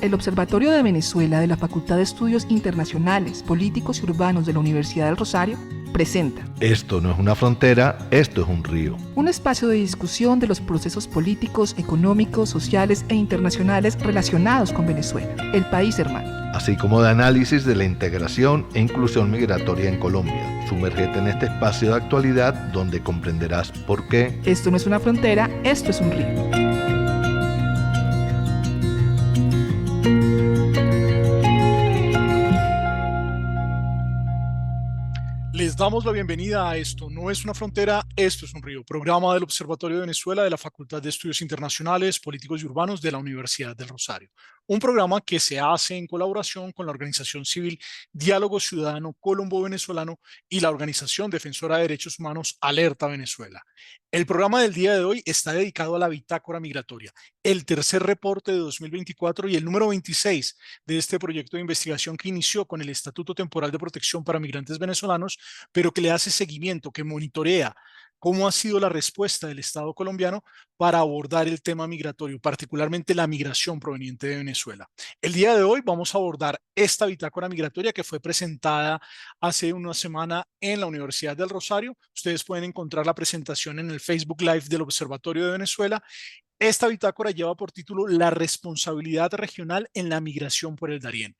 El Observatorio de Venezuela de la Facultad de Estudios Internacionales, Políticos y Urbanos de la Universidad del Rosario presenta Esto no es una frontera, esto es un río. un espacio de discusión de los procesos políticos, económicos, sociales e internacionales relacionados con Venezuela, el país hermano. Así como de análisis de la integración e inclusión migratoria en Colombia. Sumérgete en este espacio de actualidad donde comprenderás por qué Esto no es una frontera, esto es un río. Les damos la bienvenida a Esto no es una frontera, esto es un río, programa del Observatorio de Venezuela de la Facultad de Estudios Internacionales, Políticos y Urbanos de la Universidad del Rosario. Un programa que se hace en colaboración con la organización civil Diálogo Ciudadano Colombo-Venezolano y la organización defensora de derechos humanos Alerta Venezuela. El programa del día de hoy está dedicado a la bitácora migratoria, el tercer reporte de 2024 y el número 26 de este proyecto de investigación que inició con el Estatuto Temporal de Protección para Migrantes Venezolanos, pero que le hace seguimiento, que monitorea cómo ha sido la respuesta del Estado colombiano para abordar el tema migratorio, particularmente la migración proveniente de Venezuela. El día de hoy vamos a abordar esta bitácora migratoria que fue presentada hace una semana en la Universidad del Rosario. Ustedes pueden encontrar la presentación en el Facebook Live del Observatorio de Venezuela. Esta bitácora lleva por título La responsabilidad regional en la migración por el Darién,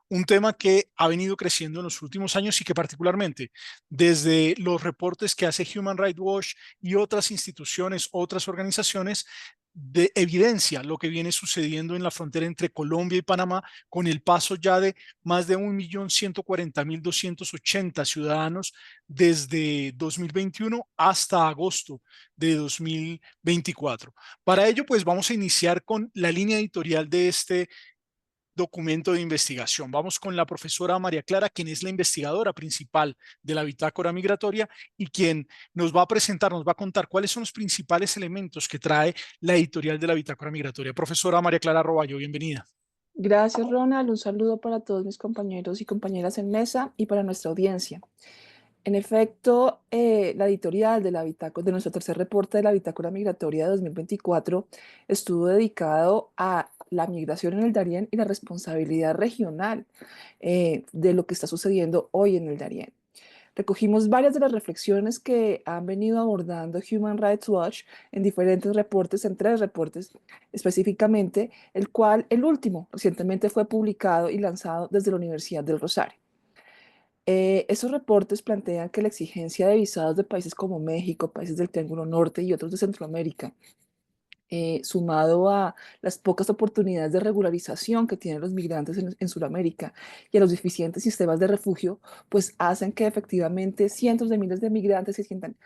un tema que ha venido creciendo en los últimos años y que particularmente desde los reportes que hace Human Rights Watch y otras instituciones, otras organizaciones, de evidencia lo que viene sucediendo en la frontera entre Colombia y Panamá con el paso ya de más de 1.140.280 ciudadanos desde 2021 hasta agosto de 2024. Para ello, pues vamos a iniciar con la línea editorial de este documento de investigación. Vamos con la profesora María Clara, quien es la investigadora principal de la bitácora migratoria y quien nos va a presentar, nos va a contar cuáles son los principales elementos que trae la editorial de la bitácora migratoria. Profesora María Clara Roballo, bienvenida. Gracias, Ronald. Un saludo para todos mis compañeros y compañeras en mesa y para nuestra audiencia. En efecto, la editorial de nuestro tercer reporte de la bitácora migratoria de 2024 estuvo dedicado a la migración en el Darién y la responsabilidad regional de lo que está sucediendo hoy en el Darién. Recogimos varias de las reflexiones que han venido abordando Human Rights Watch en diferentes reportes, en 3 reportes específicamente, el último recientemente fue publicado y lanzado desde la Universidad del Rosario. Esos reportes plantean que la exigencia de visados de países como México, países del Triángulo Norte y otros de Centroamérica, sumado a las pocas oportunidades de regularización que tienen los migrantes en Sudamérica y a los deficientes sistemas de refugio, pues hacen que efectivamente cientos de miles de migrantes se sientan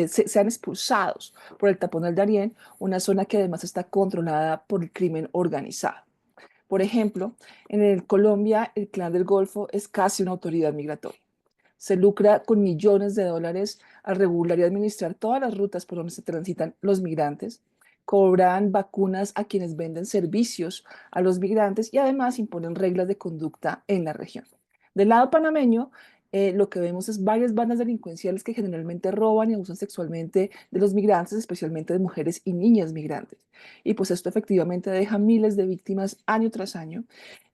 sean expulsados por el tapón del Darién, una zona que además está controlada por el crimen organizado. Por ejemplo, Colombia, el Clan del Golfo es casi una autoridad migratoria. Se lucra con millones de dólares al regular y administrar todas las rutas por donde se transitan los migrantes, cobran vacunas a quienes venden servicios a los migrantes y además imponen reglas de conducta en la región. Del lado panameño, lo que vemos es varias bandas delincuenciales que generalmente roban y abusan sexualmente de los migrantes, especialmente de mujeres y niñas migrantes. Y pues esto efectivamente deja miles de víctimas año tras año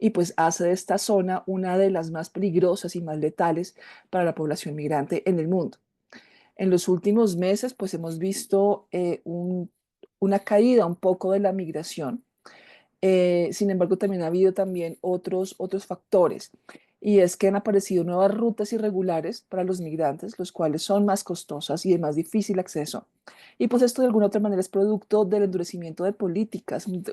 y pues hace de esta zona una de las más peligrosas y más letales para la población migrante en el mundo. En los últimos meses pues hemos visto una caída un poco de la migración. Sin embargo, también ha habido también otros factores, y es que han aparecido nuevas rutas irregulares para los migrantes, los cuales son más costosas y de más difícil acceso. Y pues esto de alguna otra manera es producto del endurecimiento de políticas, un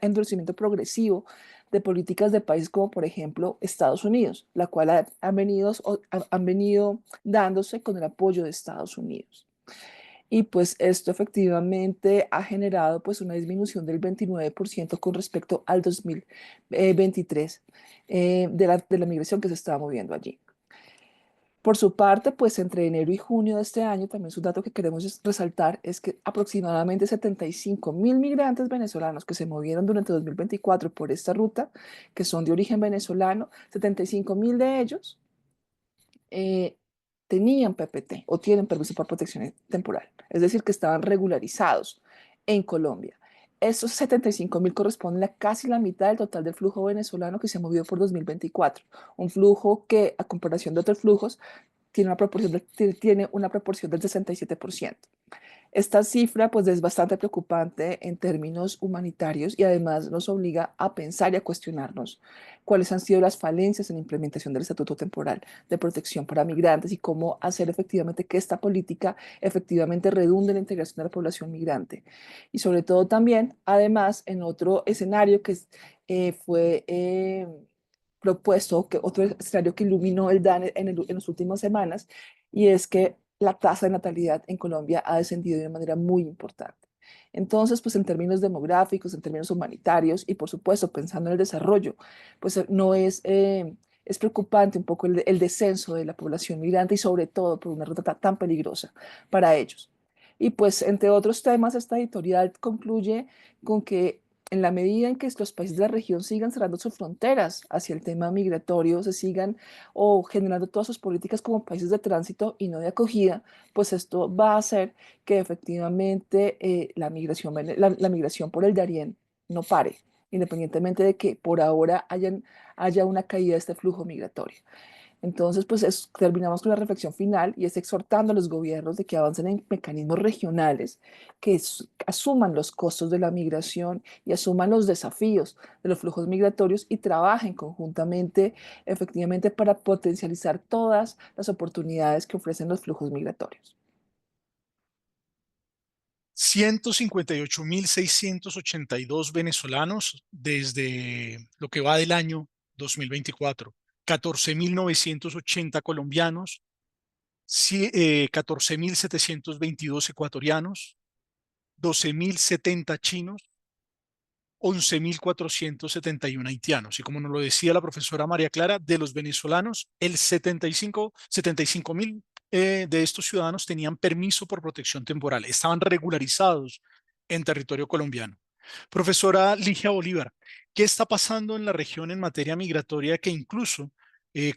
endurecimiento progresivo de políticas de países como por ejemplo Estados Unidos, la cual han venido dándose con el apoyo de Estados Unidos. Y pues esto efectivamente ha generado pues una disminución del 29% con respecto al 2023 de la migración que se estaba moviendo allí. Por su parte, pues entre enero y junio de este año, también es un dato que queremos resaltar, es que aproximadamente 75.000 migrantes venezolanos que se movieron durante 2024 por esta ruta, que son de origen venezolano, 75.000 de ellos tenían PPT o tienen permiso por protección temporal, es decir, que estaban regularizados en Colombia. esos 75.000 corresponden a casi la mitad del total del flujo venezolano que se ha movido por 2024. Un flujo que, a comparación de otros flujos, tiene una proporción del 67%. Esta cifra pues es bastante preocupante en términos humanitarios y además nos obliga a pensar y a cuestionarnos cuáles han sido las falencias en la implementación del Estatuto Temporal de Protección para Migrantes y cómo hacer efectivamente que esta política efectivamente redunde en la integración de la población migrante. Y sobre todo también, además, en otro escenario que fue propuesto, que otro escenario que iluminó el DANE en las últimas semanas, y es que la tasa de natalidad en Colombia ha descendido de una manera muy importante. Entonces, pues en términos demográficos, en términos humanitarios y por supuesto pensando en el desarrollo, pues no es preocupante un poco el descenso de la población migrante y sobre todo por una ruta tan peligrosa para ellos. Y pues entre otros temas, esta editorial concluye con que en la medida en que los países de la región sigan cerrando sus fronteras hacia el tema migratorio, se sigan o generando todas sus políticas como países de tránsito y no de acogida, pues esto va a hacer que efectivamente la migración por el Darién no pare, independientemente de que por ahora haya una caída de este flujo migratorio. Entonces, pues terminamos con la reflexión final y es exhortando a los gobiernos de que avancen en mecanismos regionales que asuman los costos de la migración y asuman los desafíos de los flujos migratorios y trabajen conjuntamente, efectivamente, para potencializar todas las oportunidades que ofrecen los flujos migratorios. 158.682 venezolanos desde lo que va del año 2024, 14.980 colombianos, 14.722 ecuatorianos, 12.070 chinos, 11.471 haitianos. Y como nos lo decía la profesora María Clara, de los venezolanos, el 75.000 de estos ciudadanos tenían permiso por protección temporal, estaban regularizados en territorio colombiano. Profesora Ligia Bolívar, ¿qué está pasando en la región en materia migratoria que incluso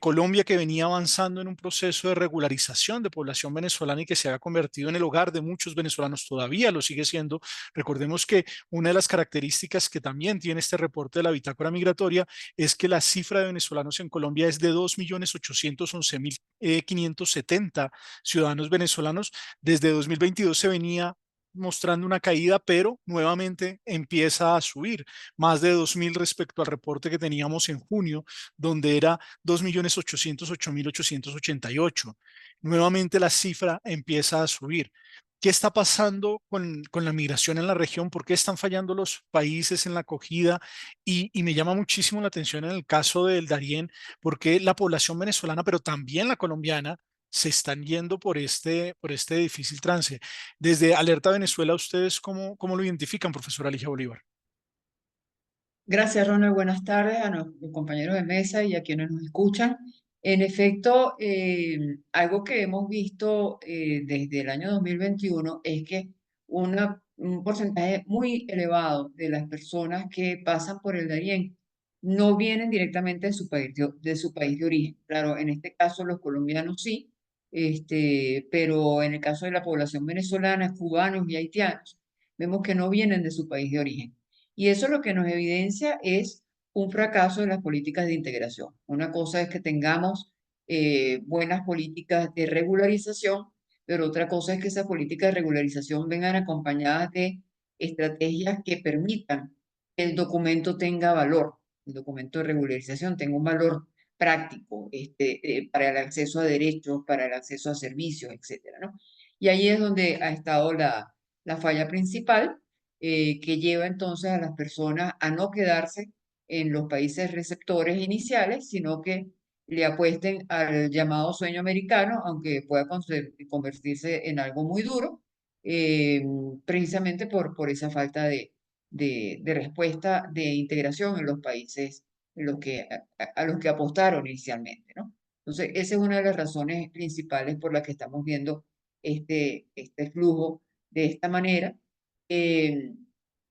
Colombia, que venía avanzando en un proceso de regularización de población venezolana y que se había convertido en el hogar de muchos venezolanos, todavía lo sigue siendo? Recordemos que una de las características que también tiene este reporte de la bitácora migratoria es que la cifra de venezolanos en Colombia es de 2.811.570 ciudadanos venezolanos. Desde 2022 se venía mostrando una caída, pero nuevamente empieza a subir, más de 2.000 respecto al reporte que teníamos en junio, donde era 2.808.888. Nuevamente la cifra empieza a subir. ¿Qué está pasando con la migración en la región? ¿Por qué están fallando los países en la acogida? Y me llama muchísimo la atención en el caso del Darién, porque la población venezolana, pero también la colombiana, se están yendo por este difícil trance. Desde Alerta Venezuela, ¿ustedes cómo lo identifican, profesora Ligia Bolívar? Gracias, Ronald. Buenas tardes a nuestros compañeros de mesa y a quienes nos escuchan. En efecto, algo que hemos visto desde el año 2021 es que un porcentaje muy elevado de las personas que pasan por el Darién no vienen directamente de su país de origen. Claro, en este caso los colombianos sí, pero en el caso de la población venezolana, cubanos y haitianos, vemos que no vienen de su país de origen. Y eso lo que nos evidencia es un fracaso de las políticas de integración. Una cosa es que tengamos buenas políticas de regularización, pero otra cosa es que esas políticas de regularización vengan acompañadas de estrategias que permitan que el documento tenga valor, el documento de regularización tenga un valor práctico para el acceso a derechos, para el acceso a servicios, etcétera, ¿no? Y ahí es donde ha estado la falla principal, que lleva entonces a las personas a no quedarse en los países receptores iniciales, sino que le apuesten al llamado sueño americano, aunque pueda convertirse en algo muy duro, eh, precisamente por esa falta de respuesta de integración en los países en los a los que apostaron inicialmente, ¿no? Entonces, esa es una de las razones principales por las que estamos viendo este flujo de esta manera. Eh,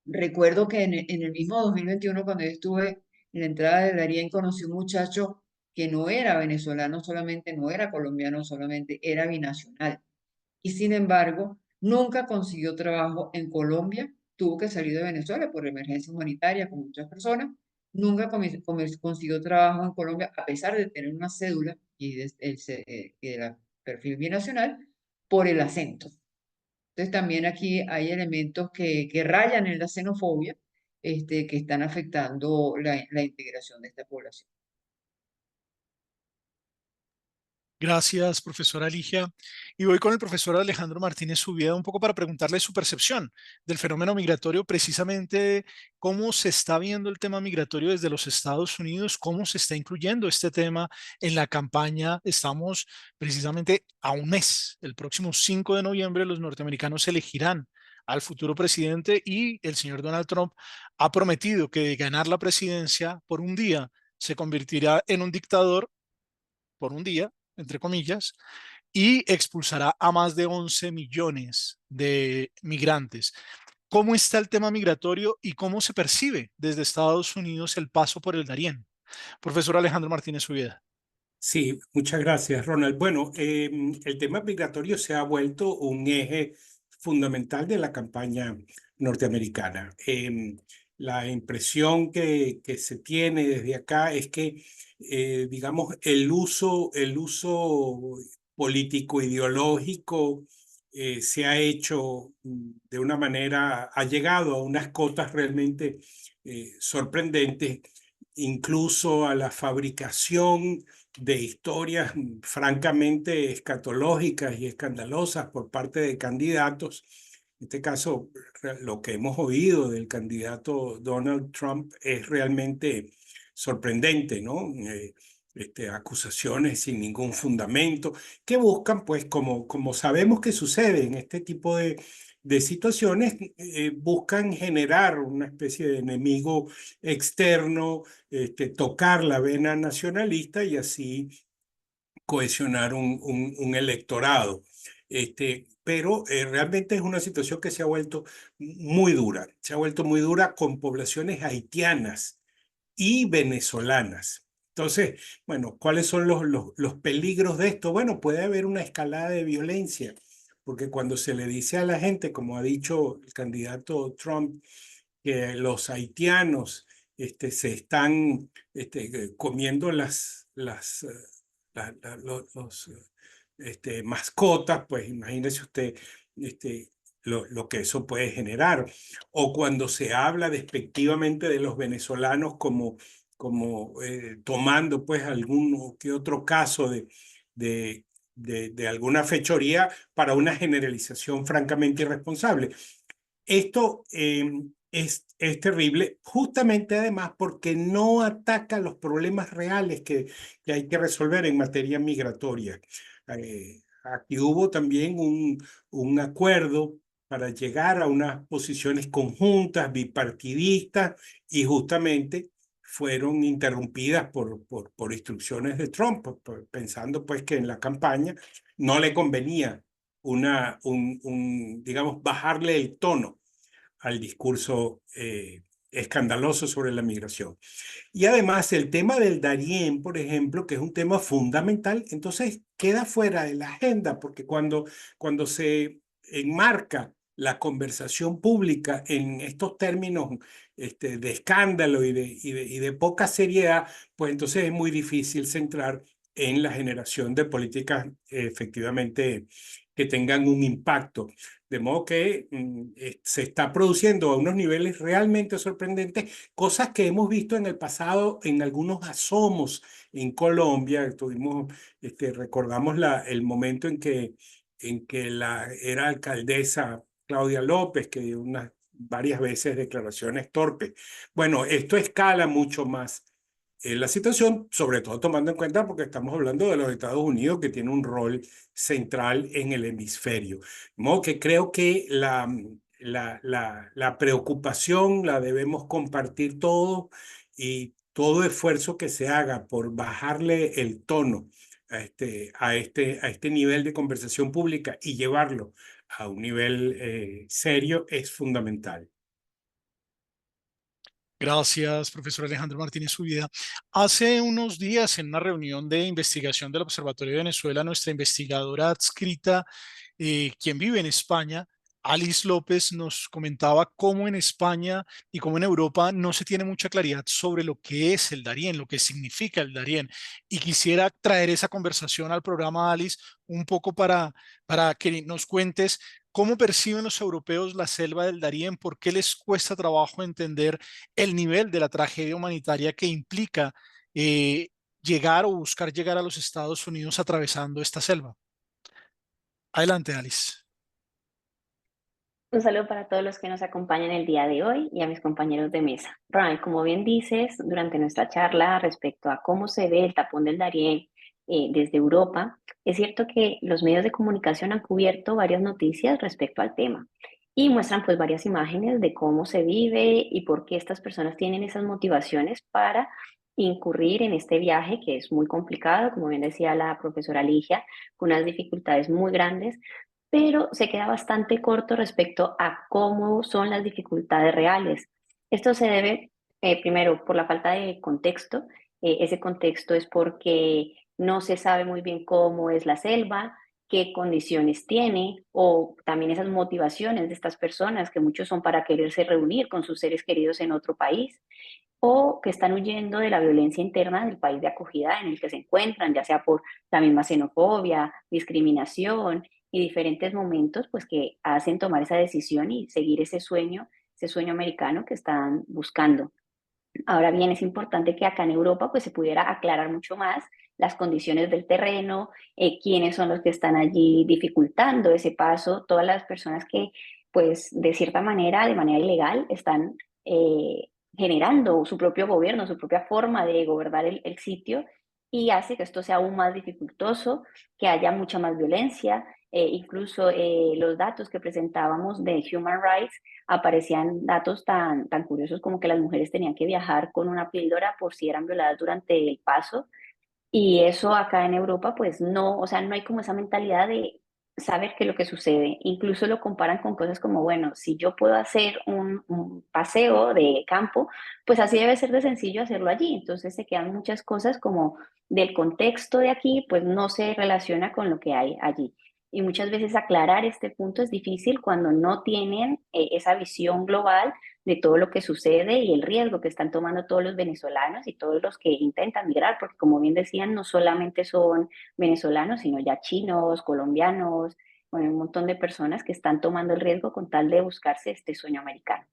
Recuerdo que en el mismo 2021, cuando yo estuve en la entrada de Darién, conocí un muchacho que no era venezolano solamente, no era colombiano solamente, era binacional. Y sin embargo, nunca consiguió trabajo en Colombia tuvo que salir de Venezuela por emergencia humanitaria, con muchas personas. Nunca consiguió trabajo en Colombia, a pesar de tener una cédula y de la perfil binacional, por el acento. Entonces también aquí hay elementos que rayan en la xenofobia, que están afectando la integración de esta población. Gracias, profesora Ligia. Y voy con el profesor Alejandro Martínez Zubida un poco para preguntarle su percepción del fenómeno migratorio, precisamente cómo se está viendo el tema migratorio desde los Estados Unidos, cómo se está incluyendo este tema en la campaña. Estamos precisamente a un mes. El próximo 5 de noviembre los norteamericanos elegirán al futuro presidente y el señor Donald Trump ha prometido que de ganar la presidencia por un día se convertirá en un dictador por un día, entre comillas, y expulsará a más de 11 millones de migrantes. ¿Cómo está el tema migratorio y cómo se percibe desde Estados Unidos el paso por el Darién? Profesor Alejandro Martínez Uvida. Sí, muchas gracias, Ronald. Bueno, el tema migratorio se ha vuelto un eje fundamental de la campaña norteamericana. La impresión que se tiene desde acá es que, digamos, el uso político ideológico se ha hecho de una manera, ha llegado a unas cotas realmente sorprendentes, incluso a la fabricación de historias francamente escatológicas y escandalosas por parte de candidatos. En este caso, lo que hemos oído del candidato Donald Trump es realmente sorprendente, ¿no? Acusaciones sin ningún fundamento que buscan, pues, como sabemos que sucede en este tipo de situaciones, buscan generar una especie de enemigo externo, tocar la vena nacionalista y así cohesionar un electorado. Pero realmente es una situación que se ha vuelto muy dura. Se ha vuelto muy dura con poblaciones haitianas y venezolanas. Entonces, bueno, ¿cuáles son los peligros de esto? Bueno, puede haber una escalada de violencia, porque cuando se le dice a la gente, como ha dicho el candidato Trump, que los haitianos se están comiendo los mascotas, pues imagínese usted lo que eso puede generar. O cuando se habla despectivamente de los venezolanos como tomando pues algún que otro caso de alguna fechoría para una generalización francamente irresponsable. Esto es terrible, justamente además porque no ataca los problemas reales que hay que resolver en materia migratoria. Aquí hubo también un acuerdo para llegar a unas posiciones conjuntas, bipartidistas, y justamente fueron interrumpidas por instrucciones de Trump, pensando pues que en la campaña no le convenía digamos, bajarle el tono al discurso escandaloso sobre la migración. Y además el tema del Darién, por ejemplo, que es un tema fundamental, entonces queda fuera de la agenda, porque cuando se enmarca la conversación pública en estos términos de escándalo y de poca seriedad, pues entonces es muy difícil centrar en la generación de políticas efectivamente que tengan un impacto. De modo que se está produciendo a unos niveles realmente sorprendentes, cosas que hemos visto en el pasado en algunos asomos en Colombia. Recordamos el momento en que era alcaldesa Claudia López, que dio varias veces declaraciones torpes. Bueno, esto escala mucho más la situación, sobre todo tomando en cuenta porque estamos hablando de los Estados Unidos, que tiene un rol central en el hemisferio. De modo que creo que la preocupación la debemos compartir todos, y todo esfuerzo que se haga por bajarle el tono a este nivel de conversación pública y llevarlo a un nivel serio es fundamental. Gracias, profesor Alejandro Martínez Uvida. Hace unos días, en una reunión de investigación del Observatorio de Venezuela, nuestra investigadora adscrita, quien vive en España, Alice López nos comentaba cómo en España y cómo en Europa no se tiene mucha claridad sobre lo que es el Darién, lo que significa el Darién. Y quisiera traer esa conversación al programa, Alice, un poco para que nos cuentes cómo perciben los europeos la selva del Darién, por qué les cuesta trabajo entender el nivel de la tragedia humanitaria que implica llegar o buscar llegar a los Estados Unidos atravesando esta selva. Adelante, Alice. Un saludo para todos los que nos acompañan el día de hoy y a mis compañeros de mesa. Brian, como bien dices, durante nuestra charla respecto a cómo se ve el tapón del Darién desde Europa, es cierto que los medios de comunicación han cubierto varias noticias respecto al tema y muestran pues varias imágenes de cómo se vive y por qué estas personas tienen esas motivaciones para incurrir en este viaje que es muy complicado, como bien decía la profesora Ligia, con unas dificultades muy grandes, pero se queda bastante corto respecto a cómo son las dificultades reales. Esto se debe, primero, por la falta de contexto. Ese contexto es porque no se sabe muy bien cómo es la selva, qué condiciones tiene, o también esas motivaciones de estas personas, que muchos son para quererse reunir con sus seres queridos en otro país, o que están huyendo de la violencia interna del país de acogida en el que se encuentran, ya sea por la misma xenofobia, discriminación y diferentes momentos, pues que hacen tomar esa decisión y seguir ese sueño americano que están buscando. Ahora bien, es importante que acá en Europa pues se pudiera aclarar mucho más las condiciones del terreno, quiénes son los que están allí dificultando ese paso, todas las personas que pues de cierta manera, de manera ilegal, están generando su propio gobierno, su propia forma de gobernar el sitio y hace que esto sea aún más dificultoso, que haya mucha más violencia. Incluso los datos que presentábamos de Human Rights aparecían datos tan curiosos como que las mujeres tenían que viajar con una píldora por si eran violadas durante el paso. Y eso acá en Europa, pues no, o sea, no hay como esa mentalidad de saber qué es lo que sucede. Incluso lo comparan con cosas como, bueno, si yo puedo hacer un paseo de campo, pues así debe ser de sencillo hacerlo allí. Entonces se quedan muchas cosas como del contexto de aquí, pues no se relaciona con lo que hay allí. Y muchas veces aclarar este punto es difícil cuando no tienen esa visión global de todo lo que sucede y el riesgo que están tomando todos los venezolanos y todos los que intentan migrar, porque como bien decían, no solamente son venezolanos, sino ya chinos, colombianos, bueno, un montón de personas que están tomando el riesgo con tal de buscarse este sueño americano.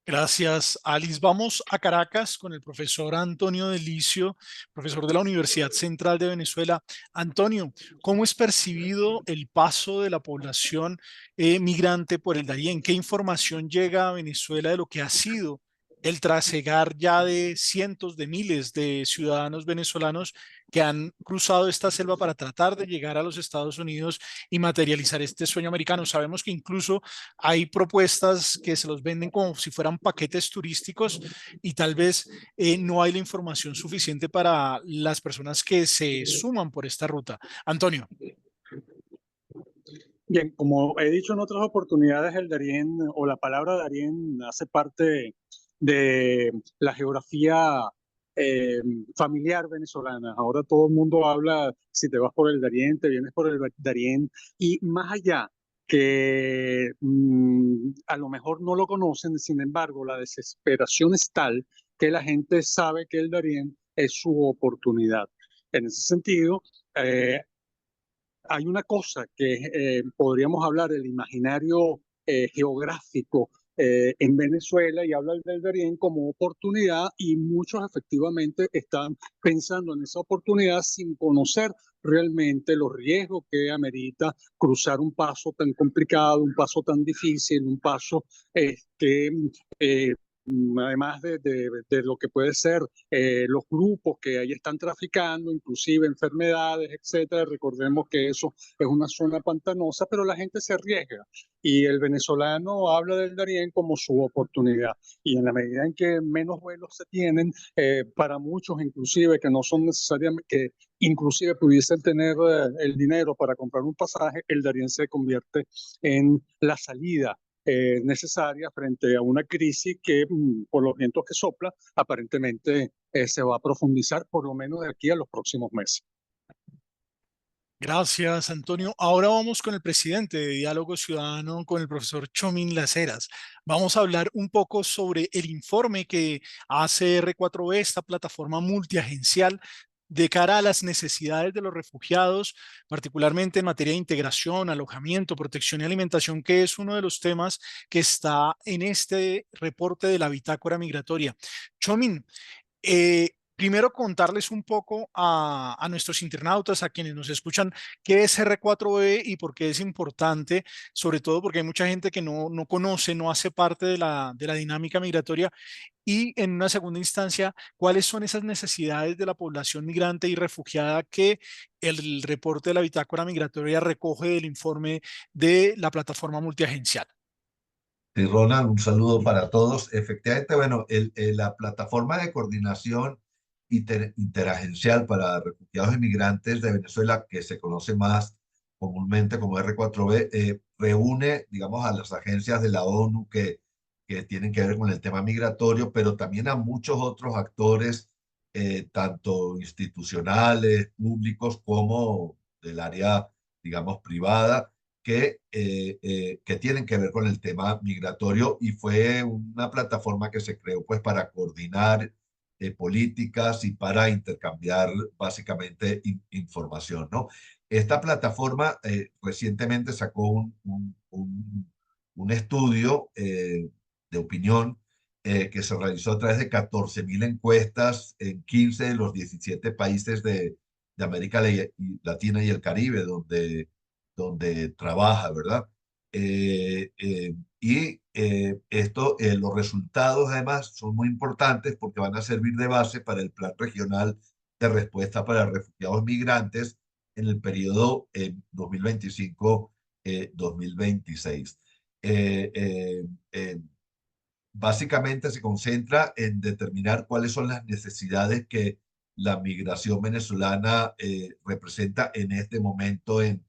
Gracias, Alice. Vamos a Caracas con el profesor Antonio Delicio, profesor de la Universidad Central de Venezuela. Antonio, ¿cómo es percibido el paso de la población migrante por el Darién? ¿Qué información llega a Venezuela de lo que ha sido el trasegar ya de cientos de miles de ciudadanos venezolanos que han cruzado esta selva para tratar de llegar a los Estados Unidos y materializar este sueño americano? Sabemos que incluso hay propuestas que se los venden como si fueran paquetes turísticos y tal vez no hay la información suficiente para las personas que se suman por esta ruta. Antonio. Bien, como he dicho en otras oportunidades, el Darién o la palabra Darién hace parte de la geografía eh, familiar venezolana. Ahora todo el mundo habla, si te vas por el Darién, te vienes por el Darién, y más allá que a lo mejor no lo conocen, sin embargo, la desesperación es tal que la gente sabe que el Darién es su oportunidad. En ese sentido, hay una cosa que podríamos hablar del imaginario geográfico en Venezuela y habla del Darién como oportunidad y muchos efectivamente están pensando en esa oportunidad sin conocer realmente los riesgos que amerita cruzar un paso tan complicado, un paso tan difícil, un paso que además de lo que puede ser los grupos que ahí están traficando, inclusive enfermedades, etcétera. Recordemos que eso es una zona pantanosa, pero la gente se arriesga y el venezolano habla del Darién como su oportunidad. Y en la medida en que menos vuelos se tienen, para muchos inclusive que no son necesariamente, que inclusive pudiesen tener el dinero para comprar un pasaje, el Darién se convierte en la salida necesaria frente a una crisis que, por los vientos que sopla, aparentemente se va a profundizar por lo menos de aquí a los próximos meses. Gracias, Antonio. Ahora vamos con el presidente de Diálogo Ciudadano, con el profesor Chomín Laceras. Vamos a hablar un poco sobre el informe que hace R4B, esta plataforma multiagencial, de cara a las necesidades de los refugiados, particularmente en materia de integración, alojamiento, protección y alimentación, que es uno de los temas que está en este reporte de la bitácora migratoria. Chomín, primero contarles un poco a nuestros internautas, a quienes nos escuchan, qué es R4B y por qué es importante, sobre todo porque hay mucha gente que no conoce, no hace parte de la dinámica migratoria, y en una segunda instancia, cuáles son esas necesidades de la población migrante y refugiada que el reporte de la bitácora migratoria recoge del informe de la plataforma multiagencial. Sí, Ronald, un saludo para todos. Efectivamente, bueno, la plataforma de coordinación interagencial para refugiados y migrantes de Venezuela, que se conoce más comúnmente como R4B, reúne, digamos, a las agencias de la ONU que tienen que ver con el tema migratorio, pero también a muchos otros actores, tanto institucionales, públicos, como del área, digamos, privada que tienen que ver con el tema migratorio y fue una plataforma que se creó pues para coordinar políticas y para intercambiar básicamente información, ¿no? Esta plataforma recientemente sacó un estudio de opinión que se realizó a través de 14.000 encuestas en 15 de los 17 países de América Latina y el Caribe, donde trabaja, ¿verdad? Los resultados además son muy importantes porque van a servir de base para el Plan Regional de Respuesta para Refugiados Migrantes en el periodo 2025-2026. Básicamente se concentra en determinar cuáles son las necesidades que la migración venezolana representa en este momento en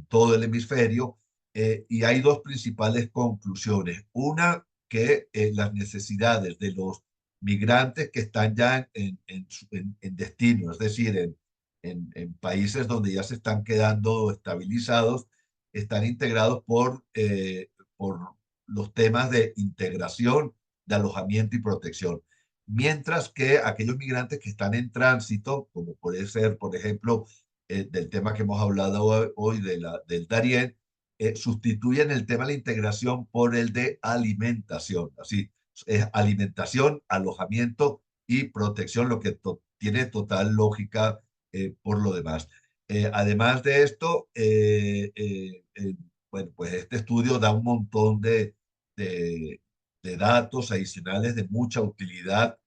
todo el hemisferio, y hay dos principales conclusiones. Una, que las necesidades de los migrantes que están ya en destino, es decir, en países donde ya se están quedando estabilizados, están integrados por los temas de integración, de alojamiento y protección. Mientras que aquellos migrantes que están en tránsito, como puede ser, por ejemplo, del tema que hemos hablado hoy del Darién, sustituyen el tema de la integración por el de alimentación. Así, es alimentación, alojamiento y protección, lo que tiene total lógica por lo demás. Además de esto, bueno, pues este estudio da un montón de, de datos adicionales de mucha utilidad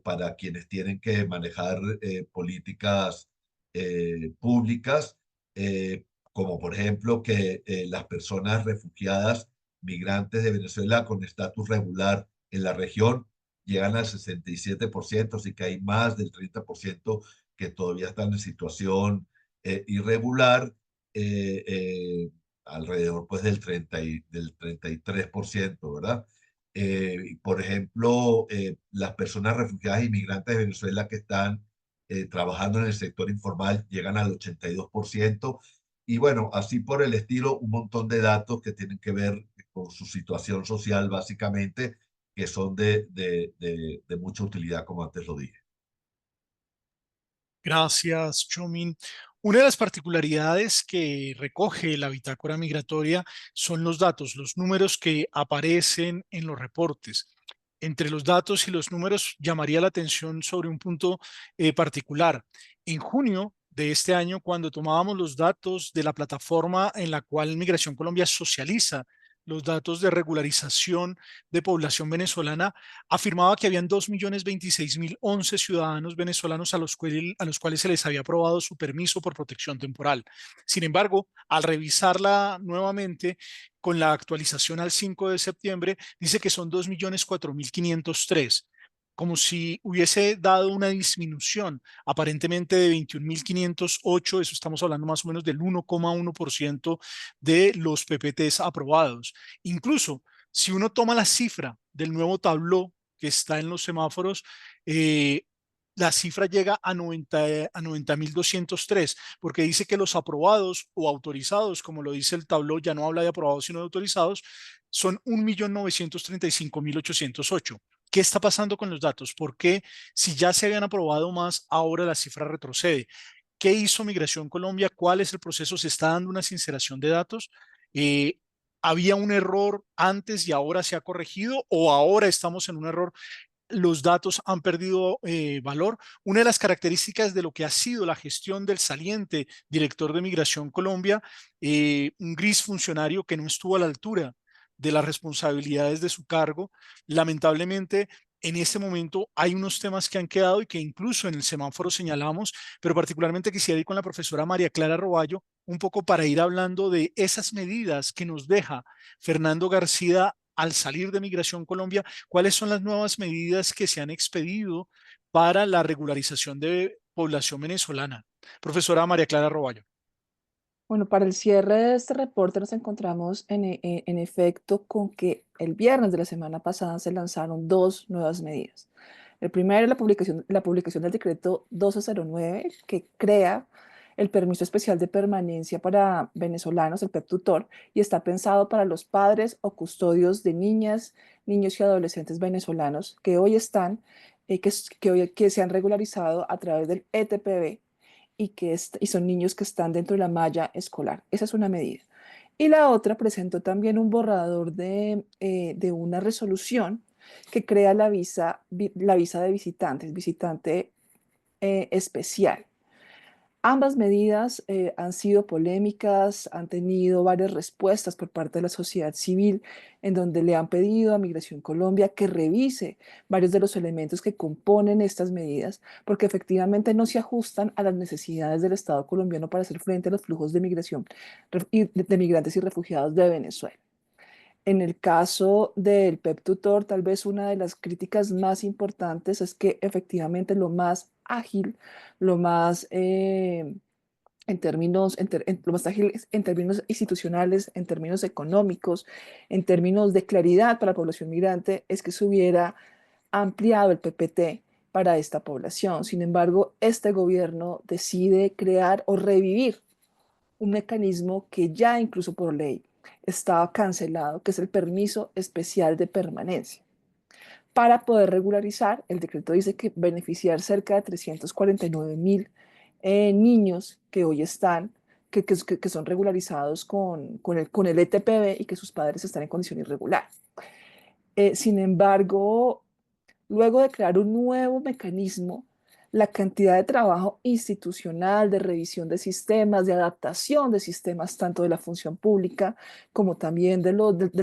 para quienes tienen que manejar políticas públicas, como por ejemplo que las personas refugiadas migrantes de Venezuela con estatus regular en la región llegan al 67%, así que hay más del 30% que todavía están en situación irregular, alrededor pues del 33%, ¿verdad? Por ejemplo, las personas refugiadas y migrantes de Venezuela que están trabajando en el sector informal llegan al 82%. Y bueno, así por el estilo, un montón de datos que tienen que ver con su situación social, básicamente, que son de mucha utilidad, como antes lo dije. Gracias, Chomin. Una de las particularidades que recoge la bitácora migratoria son los datos, los números que aparecen en los reportes. Entre los datos y los números llamaría la atención sobre un punto particular. En junio de este año, cuando tomábamos los datos de la plataforma en la cual Migración Colombia socializa los datos de regularización de población venezolana, afirmaba que habían 2.026.011 ciudadanos venezolanos a los cuales se les había aprobado su permiso por protección temporal. Sin embargo, al revisarla nuevamente con la actualización al 5 de septiembre, dice que son 2.004.503, como si hubiese dado una disminución aparentemente de 21.508, eso estamos hablando más o menos del 1,1% de los PPTs aprobados. Incluso si uno toma la cifra del nuevo tabló que está en los semáforos, eh, la cifra llega a 90.203, porque dice que los aprobados o autorizados, como lo dice el tabló, ya no habla de aprobados sino de autorizados, son 1.935.808. ¿Qué está pasando con los datos? ¿Por qué, si ya se habían aprobado más, ahora la cifra retrocede? ¿Qué hizo Migración Colombia? ¿Cuál es el proceso? ¿Se está dando una sinceración de datos? Eh, ¿Había un error antes y ahora se ha corregido o ahora estamos en un error? Los datos han perdido valor. Una de las características de lo que ha sido la gestión del saliente director de Migración Colombia, un gris funcionario que no estuvo a la altura de las responsabilidades de su cargo. Lamentablemente, en este momento hay unos temas que han quedado y que incluso en el semáforo señalamos, pero particularmente quisiera ir con la profesora María Clara Roballo un poco para ir hablando de esas medidas que nos deja Fernando García al salir de Migración Colombia. ¿Cuáles son las nuevas medidas que se han expedido para la regularización de población venezolana? Profesora María Clara Roballo. Bueno, para el cierre de este reporte nos encontramos en efecto con que el viernes de la semana pasada se lanzaron dos nuevas medidas. El primero es la publicación del decreto 1209, que crea el permiso especial de permanencia para venezolanos, el PEP tutor, y está pensado para los padres o custodios de niñas, niños y adolescentes venezolanos que hoy están, que se han regularizado a través del ETPB y son niños que están dentro de la malla escolar. Esa es una medida. Y la otra presentó también un borrador de una resolución que crea la visa de visitantes, visitante especial. Ambas medidas han sido polémicas, han tenido varias respuestas por parte de la sociedad civil, en donde le han pedido a Migración Colombia que revise varios de los elementos que componen estas medidas, porque efectivamente no se ajustan a las necesidades del Estado colombiano para hacer frente a los flujos de migración de migrantes y refugiados de Venezuela. En el caso del PEP tutor, tal vez una de las críticas más importantes es que efectivamente lo más ágil, lo más, lo más ágil en términos institucionales, en términos económicos, en términos de claridad para la población migrante, es que se hubiera ampliado el PPT para esta población. Sin embargo, este gobierno decide crear o revivir un mecanismo que ya incluso por ley estaba cancelado, que es el permiso especial de permanencia. Para poder regularizar, el decreto dice que beneficiar cerca de 349.000 niños que hoy están, que son regularizados con el ETPB y que sus padres están en condición irregular. Sin embargo, luego de crear un nuevo mecanismo, la cantidad de trabajo institucional, de revisión de sistemas, de adaptación de sistemas, tanto de la función pública como también del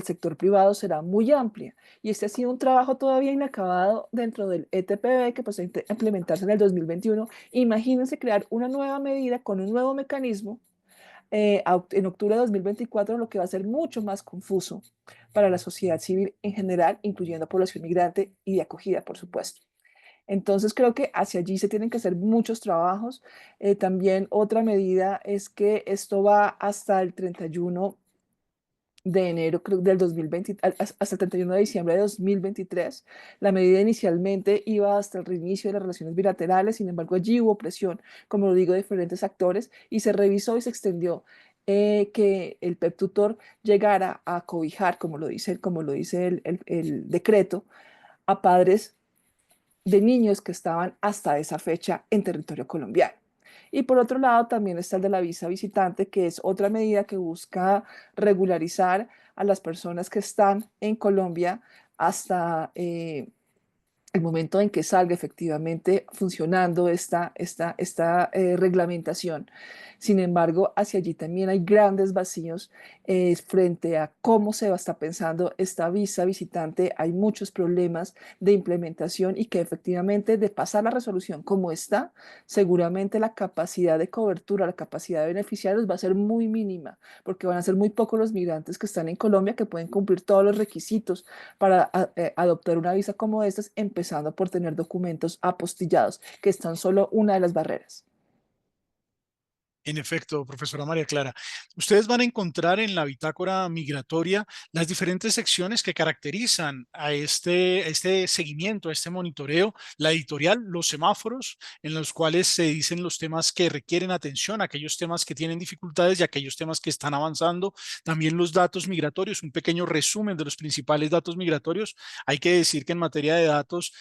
sector privado, será muy amplia. Y este ha sido un trabajo todavía inacabado dentro del ETPB, que pues a implementarse en el 2021. Imagínense crear una nueva medida con un nuevo mecanismo en octubre de 2024, lo que va a ser mucho más confuso para la sociedad civil en general, incluyendo a población migrante y de acogida, por supuesto. Entonces creo que hacia allí se tienen que hacer muchos trabajos. También otra medida es que esto va hasta el 31 de enero del 2020, hasta el 31 de diciembre de 2023. La medida inicialmente iba hasta el reinicio de las relaciones bilaterales, sin embargo allí hubo presión, como lo digo, de diferentes actores y se revisó y se extendió que el PEP tutor llegara a cobijar, como lo dice el decreto, a padres de niños que estaban hasta esa fecha en territorio colombiano. Y por otro lado, también está el de la visa visitante, que es otra medida que busca regularizar a las personas que están en Colombia hasta el momento en que salga efectivamente funcionando esta reglamentación. Sin embargo, hacia allí también hay grandes vacíos frente a cómo se está pensando esta visa visitante. Hay muchos problemas de implementación y que efectivamente de pasar la resolución como está, seguramente la capacidad de cobertura, la capacidad de beneficiarios va a ser muy mínima, porque van a ser muy pocos los migrantes que están en Colombia que pueden cumplir todos los requisitos para adoptar una visa como estas, empezando por tener documentos apostillados, que están solo una de las barreras. En efecto, profesora María Clara, ustedes van a encontrar en la bitácora migratoria las diferentes secciones que caracterizan a este seguimiento, a este monitoreo, la editorial, los semáforos en los cuales se dicen los temas que requieren atención, aquellos temas que tienen dificultades y aquellos temas que están avanzando, también los datos migratorios, un pequeño resumen de los principales datos migratorios. Hay que decir que en materia de datos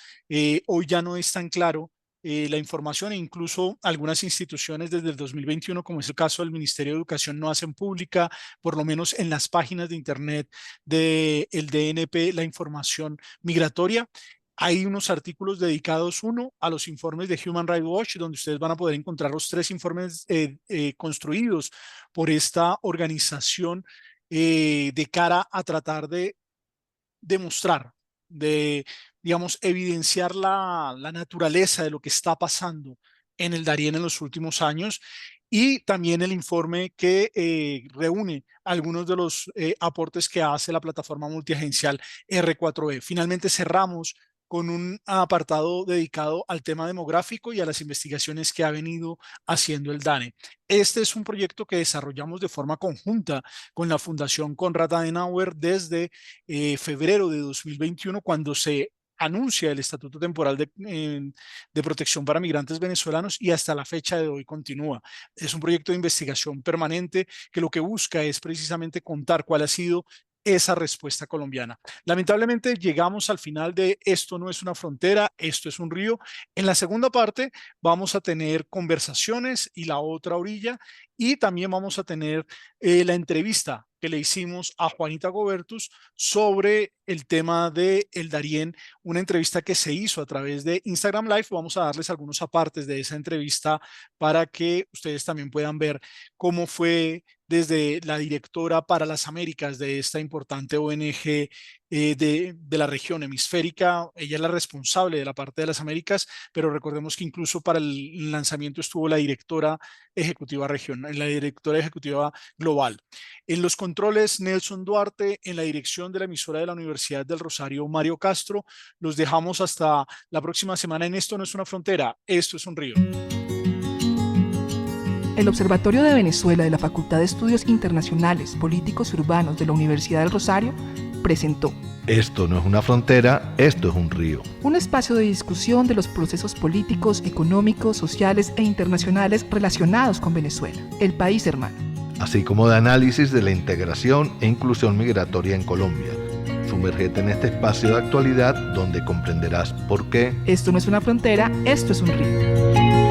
hoy ya no es tan claro la información, e incluso algunas instituciones desde el 2021, como es el caso del Ministerio de Educación, no hacen pública, por lo menos en las páginas de internet del DNP, la información migratoria. Hay unos artículos dedicados, uno a los informes de Human Rights Watch, donde ustedes van a poder encontrar los 3 informes construidos por esta organización de cara a tratar de demostrar, de, digamos, evidenciar la naturaleza de lo que está pasando en el Darién en los últimos años, y también el informe que reúne algunos de los aportes que hace la plataforma multiagencial R4E. Finalmente cerramos con un apartado dedicado al tema demográfico y a las investigaciones que ha venido haciendo el DANE. Este es un proyecto que desarrollamos de forma conjunta con la Fundación Konrad Adenauer desde febrero de 2021, cuando se anuncia el Estatuto Temporal de Protección para Migrantes Venezolanos, y hasta la fecha de hoy continúa. Es un proyecto de investigación permanente que lo que busca es precisamente contar cuál ha sido esa respuesta colombiana. Lamentablemente llegamos al final de Esto no es una frontera, esto es un río. En la segunda parte vamos a tener conversaciones y la otra orilla, y también vamos a tener la entrevista que le hicimos a Juanita Gobertus sobre el tema de el Darién, una entrevista que se hizo a través de Instagram Live. Vamos a darles algunos apartes de esa entrevista para que ustedes también puedan ver cómo fue desde la directora para las Américas de esta importante ONG de la región hemisférica. Ella es la responsable de la parte de las Américas, pero recordemos que incluso para el lanzamiento estuvo la directora ejecutiva regional, la directora ejecutiva global. En los controles, Nelson Duarte. En la dirección de la emisora de la Universidad del Rosario, Mario Castro. Los dejamos hasta la próxima semana en Esto no es una frontera, esto es un río. El Observatorio de Venezuela de la Facultad de Estudios Internacionales, Políticos y Urbanos de la Universidad del Rosario presentó Esto no es una frontera, esto es un río. Un espacio de discusión de los procesos políticos, económicos, sociales e internacionales relacionados con Venezuela, el país hermano. Así como de análisis de la integración e inclusión migratoria en Colombia. Sumérgete en este espacio de actualidad donde comprenderás por qué esto no es una frontera, esto es un río.